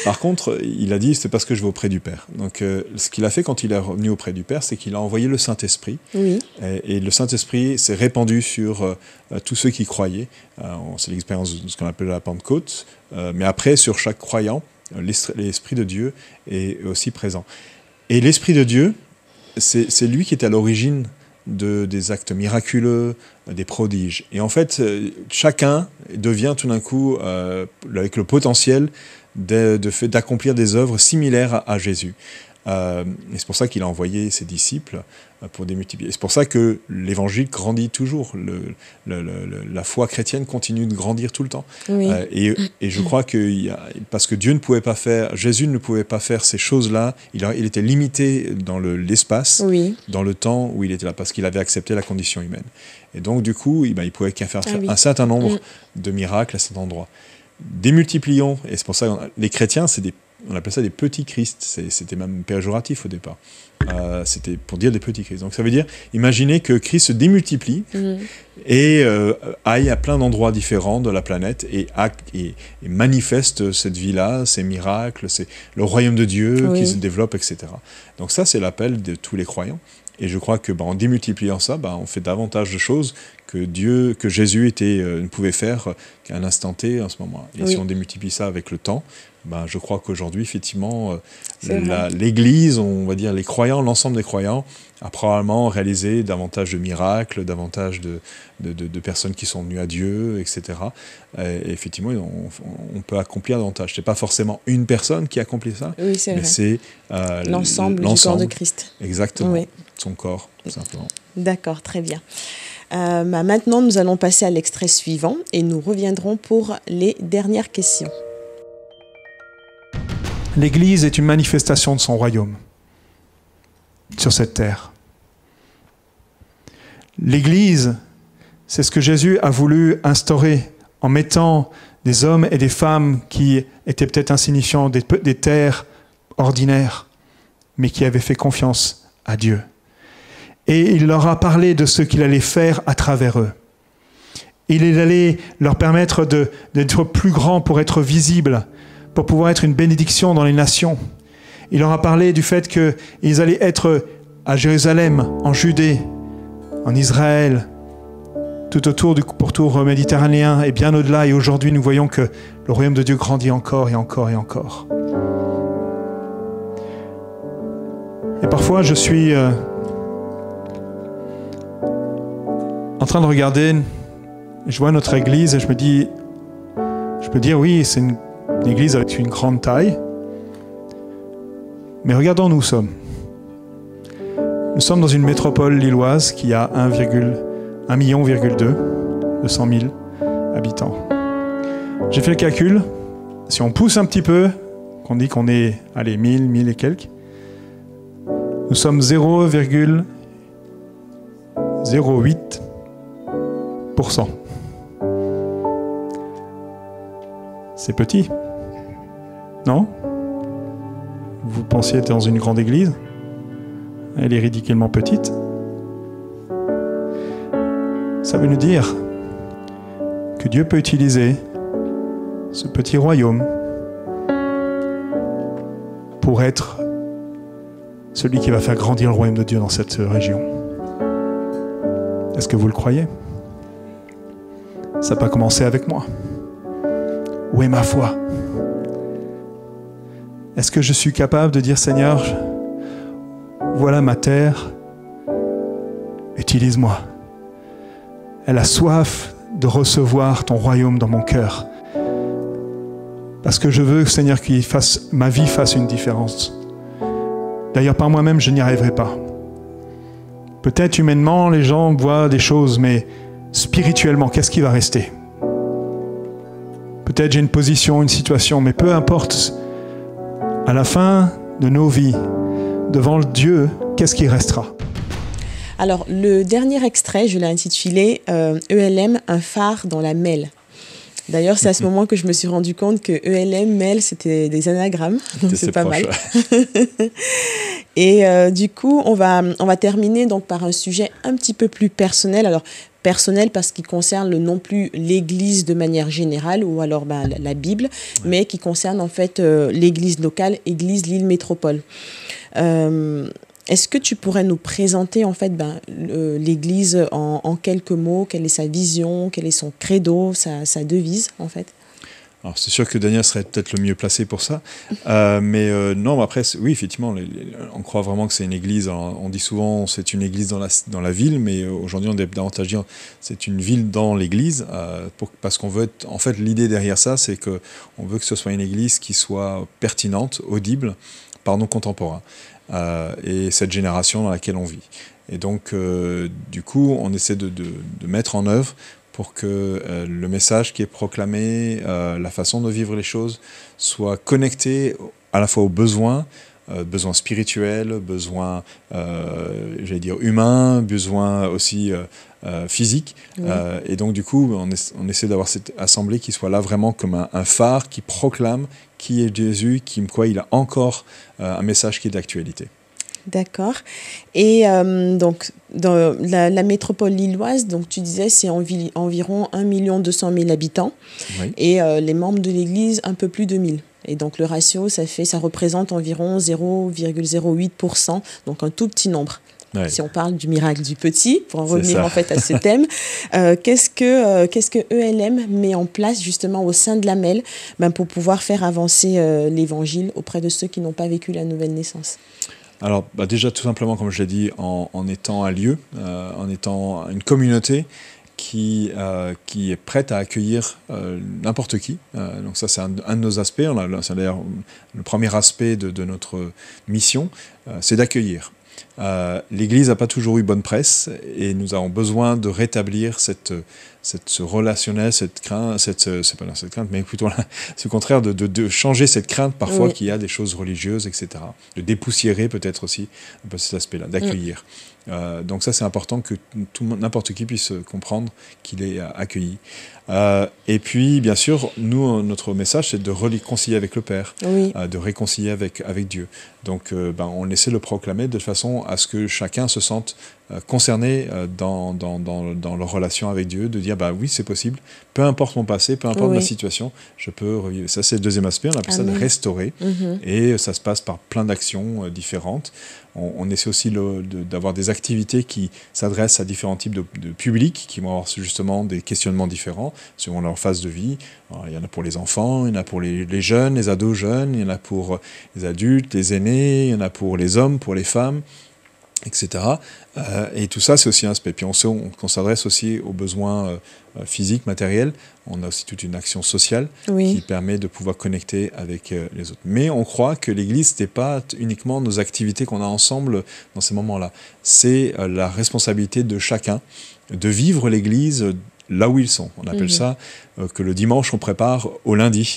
Speaker 1: Par contre, il a dit, c'est parce que je vais auprès du Père. Donc, ce qu'il a fait quand il est revenu auprès du Père, c'est qu'il a envoyé le Saint-Esprit. Et le Saint-Esprit s'est répandu sur tous ceux qui croyaient. C'est l'expérience de ce qu'on appelle la Pentecôte. Mais après, sur chaque croyant, l'Esprit de Dieu est aussi présent. Et l'Esprit de Dieu, c'est lui qui est à l'origine des actes miraculeux, des prodiges. Et en fait, chacun devient tout d'un coup avec le potentiel d'accomplir des œuvres similaires à Jésus. Et c'est pour ça qu'il a envoyé ses disciples pour démultiplier. C'est pour ça que l'évangile grandit toujours. La foi chrétienne continue de grandir tout le temps. Et je crois que parce que Jésus ne pouvait pas faire ces choses-là, il était limité dans l'espace, dans le temps où il était là, parce qu'il avait accepté la condition humaine. Et donc, du coup, il pouvait qu'à faire un certain nombre de miracles à cet endroit. Démultiplions, et c'est pour ça que les chrétiens, c'est des on appelait ça des petits Christ. C'était même péjoratif au départ. C'était pour dire des petits Christ. Donc ça veut dire, imaginez que Christ se démultiplie et aille à plein d'endroits différents de la planète et manifeste cette vie-là, ces miracles, le royaume de Dieu qui se développe, etc. Donc ça, c'est l'appel de tous les croyants. Et je crois que en démultipliant ça, on fait davantage de choses que Jésus ne pouvait faire qu'à un instant T en ce moment. Et si on démultiplie ça avec le temps, je crois qu'aujourd'hui, effectivement, l'Église, on va dire les croyants, l'ensemble des croyants, a probablement réalisé davantage de miracles, davantage de personnes qui sont venues à Dieu, etc. Et effectivement, on peut accomplir davantage. Ce n'est pas forcément une personne qui accomplit ça, mais c'est
Speaker 2: l'ensemble du corps de Christ.
Speaker 1: Exactement, son corps, tout simplement.
Speaker 2: D'accord, très bien. Maintenant, nous allons passer à l'extrait suivant et nous reviendrons pour les dernières questions.
Speaker 3: L'Église est une manifestation de son royaume sur cette terre. L'Église, c'est ce que Jésus a voulu instaurer en mettant des hommes et des femmes qui étaient peut-être insignifiants, des terres ordinaires, mais qui avaient fait confiance à Dieu. Et il leur a parlé de ce qu'il allait faire à travers eux. Il allait leur permettre d'être plus grands pour être visibles, pour pouvoir être une bénédiction dans les nations. Il leur a parlé du fait qu'ils allaient être à Jérusalem, en Judée, en Israël, tout autour du pourtour méditerranéen et bien au-delà. Et aujourd'hui, nous voyons que le royaume de Dieu grandit encore et encore et encore. Et parfois, je suis en train de regarder, je vois notre église et je peux dire oui, c'est une église avec une grande taille. Mais regardons où nous sommes. Nous sommes dans une métropole lilloise qui a 1,2 million de 100 000 habitants. J'ai fait le calcul. Si on pousse un petit peu, qu'on dit qu'on est, 1000 et quelques, nous sommes 0,08%. C'est petit. Non ? Vous pensiez être dans une grande église ? Elle est ridiculement petite. Ça veut nous dire que Dieu peut utiliser ce petit royaume pour être celui qui va faire grandir le royaume de Dieu dans cette région. Est-ce que vous le croyez ? Ça n'a pas commencé avec moi. Où est ma foi ? Est-ce que je suis capable de dire, Seigneur, voilà ma terre, utilise-moi. Elle a soif de recevoir ton royaume dans mon cœur. Parce que je veux, Seigneur, que ma vie fasse une différence. D'ailleurs, par moi-même, je n'y arriverai pas. Peut-être humainement, les gens voient des choses, mais spirituellement, qu'est-ce qui va rester ? Peut-être j'ai une position, une situation, mais peu importe. À la fin de nos vies, devant Dieu, qu'est-ce qui restera ?
Speaker 2: Alors, le dernier extrait, je l'ai intitulé ELM, un phare dans la mêle. D'ailleurs, c'est à ce moment que je me suis rendu compte que ELM, mêle, c'était des anagrammes, donc c'est pas mal. Et du coup, on va terminer donc par un sujet un petit peu plus personnel. Alors, personnel parce qu'il concerne non plus l'Église de manière générale ou alors la Bible, mais qui concerne en fait l'Église locale, Église Lille Métropole. Est-ce que tu pourrais nous présenter en fait l'Église en quelques mots? Quelle est sa vision? Quel est son credo, sa devise en fait?
Speaker 1: Alors c'est sûr que Daniel serait peut-être le mieux placé pour ça, non, après oui effectivement, on croit vraiment que c'est une église. Alors, on dit souvent c'est une église dans la ville, mais aujourd'hui on doit davantage dire c'est une ville dans l'église, parce qu'on veut être, en fait l'idée derrière ça c'est que on veut que ce soit une église qui soit pertinente, audible par nos contemporains et cette génération dans laquelle on vit. Et donc du coup on essaie de mettre en œuvre pour que le message qui est proclamé, la façon de vivre les choses, soit connecté à la fois aux besoins besoins spirituels, besoins, j'allais dire, humains, besoins aussi physiques.
Speaker 2: Oui.
Speaker 1: Et donc, du coup, on essaie d'avoir cette assemblée qui soit là vraiment comme un phare qui proclame qui est Jésus, quoi il a encore un message qui est d'actualité.
Speaker 2: D'accord. Et donc, dans la métropole lilloise, donc tu disais, c'est environ 1 200 000 habitants.
Speaker 1: Oui.
Speaker 2: Et les membres de l'Église, un peu plus de 1000. Et donc, le ratio, ça représente environ 0,08%, donc un tout petit nombre.
Speaker 1: Ouais.
Speaker 2: Si on parle du miracle du petit, pour en
Speaker 1: C'est
Speaker 2: revenir
Speaker 1: ça.
Speaker 2: en fait à ce thème, qu'est-ce que ELM met en place justement au sein de la MEL pour pouvoir faire avancer l'évangile auprès de ceux qui n'ont pas vécu la nouvelle naissance?
Speaker 1: Alors, déjà, tout simplement, comme je l'ai dit, en étant un lieu, en étant une communauté qui est prête à accueillir n'importe qui. Donc ça, c'est un de nos aspects. C'est d'ailleurs le premier aspect de notre mission, c'est d'accueillir. L'Église n'a pas toujours eu bonne presse et nous avons besoin de rétablir ce relationnel, cette crainte, c'est pas cette crainte, mais plutôt ce contraire, de changer cette crainte parfois
Speaker 2: Oui.
Speaker 1: qu'il y a des choses religieuses, etc. De dépoussiérer peut-être aussi un peu cet aspect-là, d'accueillir. Donc ça, c'est important que n'importe qui puisse comprendre qu'il est accueilli. Et puis, bien sûr, nous, notre message, c'est de réconcilier avec le Père,
Speaker 2: Oui.
Speaker 1: de réconcilier avec Dieu. Donc, on essaie de le proclamer de façon à ce que chacun se sente concerné dans leur relation avec Dieu, de dire, oui, c'est possible, peu importe mon passé, peu importe
Speaker 2: Oui.
Speaker 1: ma situation, je peux revivre. Ça, c'est le deuxième aspect, on appelle ça de
Speaker 2: Amen.
Speaker 1: restaurer, et ça se passe par plein d'actions différentes. On essaie aussi d'avoir des activités qui s'adressent à différents types de publics, qui vont avoir justement des questionnements différents, selon leur phase de vie. Alors, il y en a pour les enfants, il y en a pour les jeunes, les ados jeunes, il y en a pour les adultes, les aînés, il y en a pour les hommes, pour les femmes, etc. Et tout ça, c'est aussi un aspect. Puis qu'on s'adresse aussi aux besoins physiques, matériels. On a aussi toute une action sociale
Speaker 2: Oui.
Speaker 1: qui permet de pouvoir connecter avec les autres. Mais on croit que l'Église, ce n'est pas uniquement nos activités qu'on a ensemble dans ces moments-là. C'est la responsabilité de chacun de vivre l'Église là où ils sont. On appelle ça que le dimanche, on prépare au lundi.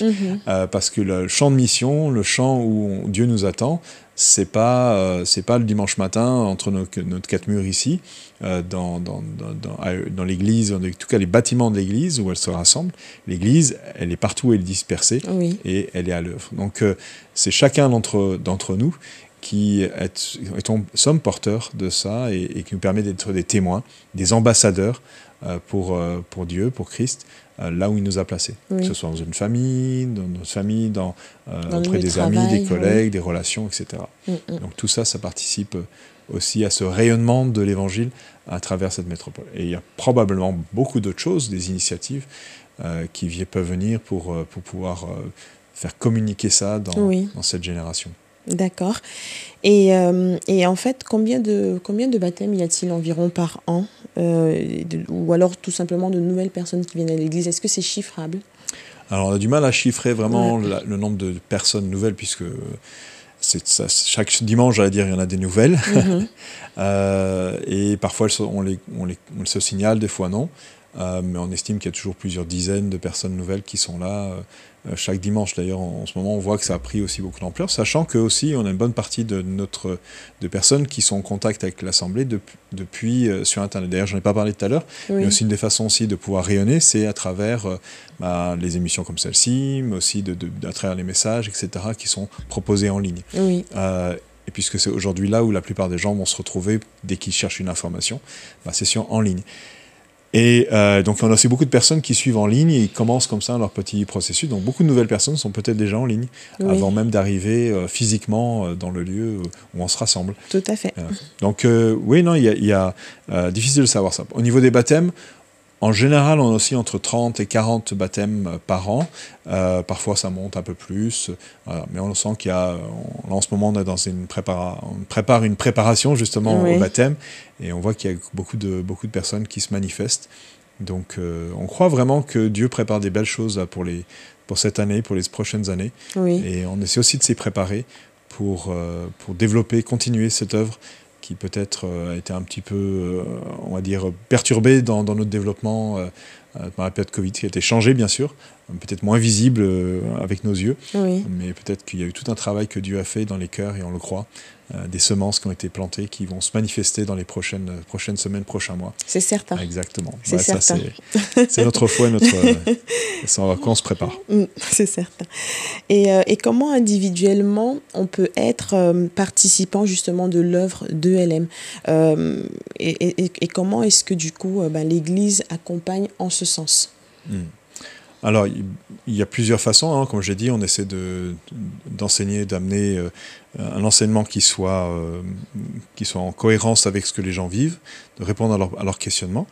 Speaker 1: Parce que le champ de mission, le champ où Dieu nous attend, c'est pas le dimanche matin entre notre quatre murs ici, dans l'église, en tout cas les bâtiments de l'église où elle se rassemble. L'église, elle est partout, elle est dispersée,
Speaker 2: Oui.
Speaker 1: et elle est à l'œuvre. Donc c'est chacun d'entre nous qui sommes porteurs de ça et qui nous permet d'être des témoins, des ambassadeurs pour Dieu, pour Christ, là où il nous a placés.
Speaker 2: Oui.
Speaker 1: Que ce soit dans une famille, dans notre famille, auprès
Speaker 2: le
Speaker 1: des
Speaker 2: travail,
Speaker 1: amis, des collègues,
Speaker 2: oui.
Speaker 1: des relations, etc. Donc tout ça, ça participe aussi à ce rayonnement de l'Évangile à travers cette métropole. Et il y a probablement beaucoup d'autres choses, des initiatives qui peuvent venir pour pouvoir faire communiquer ça dans cette génération.
Speaker 2: D'accord. Et en fait, combien de baptêmes y a-t-il environ par an ou alors tout simplement de nouvelles personnes qui viennent à l'église? Est-ce que c'est chiffrable?
Speaker 1: Alors, on a du mal à chiffrer vraiment le nombre de personnes nouvelles, puisque chaque dimanche, j'allais dire, il y en a des nouvelles. Et parfois, on se signale, des fois non. Mais on estime qu'il y a toujours plusieurs dizaines de personnes nouvelles qui sont là chaque dimanche. D'ailleurs, en ce moment, on voit que ça a pris aussi beaucoup d'ampleur, sachant que aussi on a une bonne partie de personnes qui sont en contact avec l'Assemblée depuis sur Internet. D'ailleurs, j'en ai pas parlé tout à l'heure, mais aussi une des façons aussi de pouvoir rayonner, c'est à travers les émissions comme celle-ci, mais aussi à travers les messages, etc., qui sont proposés en ligne.
Speaker 2: Oui.
Speaker 1: Et puisque c'est aujourd'hui là où la plupart des gens vont se retrouver dès qu'ils cherchent une information, c'est en ligne. Et donc, on a aussi beaucoup de personnes qui suivent en ligne et ils commencent comme ça leur petit processus. Donc, beaucoup de nouvelles personnes sont peut-être déjà en ligne avant même d'arriver physiquement dans le lieu où on se rassemble.
Speaker 2: Tout à fait.
Speaker 1: Donc, oui, non, il y a difficile de savoir ça. Au niveau des baptêmes, en général, on a aussi entre 30 et 40 baptêmes par an. Parfois, ça monte un peu plus. Mais on sent qu'il y a... en ce moment, on est dans on prépare une préparation, justement, au baptême. Et on voit qu'il y a beaucoup de personnes qui se manifestent. Donc, on croit vraiment que Dieu prépare des belles choses pour cette année, pour les prochaines années. Oui. Et on essaie aussi de s'y préparer pour développer, continuer cette œuvre qui peut-être a été un petit peu, on va dire, perturbé dans notre développement dans la période Covid, qui a été changé bien sûr, peut-être moins visible avec nos yeux,
Speaker 2: Oui.
Speaker 1: mais peut-être qu'il y a eu tout un travail que Dieu a fait dans les cœurs, et on le croit, des semences qui ont été plantées, qui vont se manifester dans les prochaines semaines, prochains mois.
Speaker 2: C'est certain.
Speaker 1: Exactement.
Speaker 2: C'est certain.
Speaker 1: C'est notre foi, c'est à quoi on se prépare.
Speaker 2: C'est certain. Et comment individuellement on peut être participant justement de l'œuvre d'ELM et comment est-ce que du coup l'Église accompagne en ce sens?
Speaker 1: Alors, il y a plusieurs façons, hein. Comme j'ai dit, on essaie d'enseigner, d'amener un enseignement qui soit en cohérence avec ce que les gens vivent, de répondre à leurs questionnements.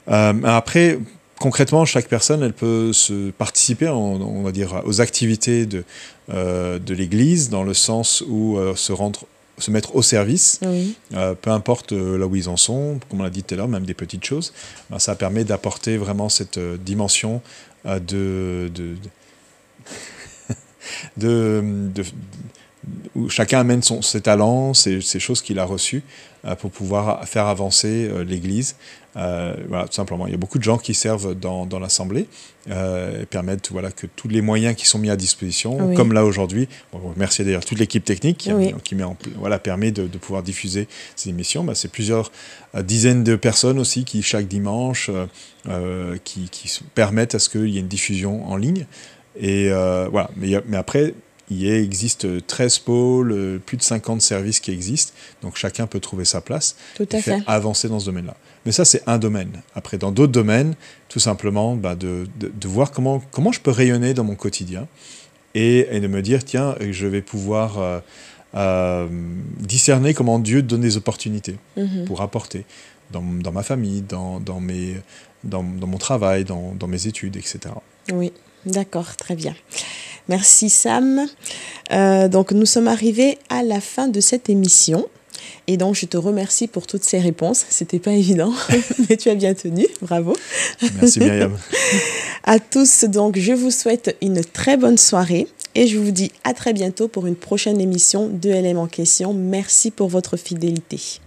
Speaker 1: Après, concrètement, chaque personne, elle peut se participer, on va dire, aux activités de l'Église, dans le sens où se mettre au service,
Speaker 2: Oui.
Speaker 1: peu importe là où ils en sont, comme on l'a dit tout à l'heure, même des petites choses, ça permet d'apporter vraiment cette dimension où chacun amène ses talents, ses choses qu'il a reçues pour pouvoir faire avancer l'Église. Voilà, tout simplement. Il y a beaucoup de gens qui servent dans l'Assemblée et permettent que tous les moyens qui sont mis à disposition,
Speaker 2: Oui.
Speaker 1: comme là aujourd'hui, merci d'ailleurs toute l'équipe technique
Speaker 2: Oui.
Speaker 1: qui permet de pouvoir diffuser ces émissions. C'est plusieurs dizaines de personnes aussi qui, chaque dimanche, qui permettent à ce qu'il y ait une diffusion en ligne. Et voilà. Mais après, il existe 13 pôles, plus de 50 services qui existent, donc chacun peut trouver sa place
Speaker 2: Tout à
Speaker 1: et faire
Speaker 2: fait.
Speaker 1: avancer dans ce domaine-là. Mais ça, c'est un domaine. Après, dans d'autres domaines, tout simplement, de voir comment je peux rayonner dans mon quotidien et de me dire, tiens, je vais pouvoir discerner comment Dieu donne des opportunités pour apporter dans ma famille, dans mon travail, dans mes études, etc.
Speaker 2: Oui, d'accord, très bien. Merci Sam. Donc nous sommes arrivés à la fin de cette émission. Et donc je te remercie pour toutes ces réponses. C'était pas évident, mais tu as bien tenu. Bravo.
Speaker 1: Merci Myriam.
Speaker 2: À tous, donc je vous souhaite une très bonne soirée et je vous dis à très bientôt pour une prochaine émission d'ELM en question. Merci pour votre fidélité.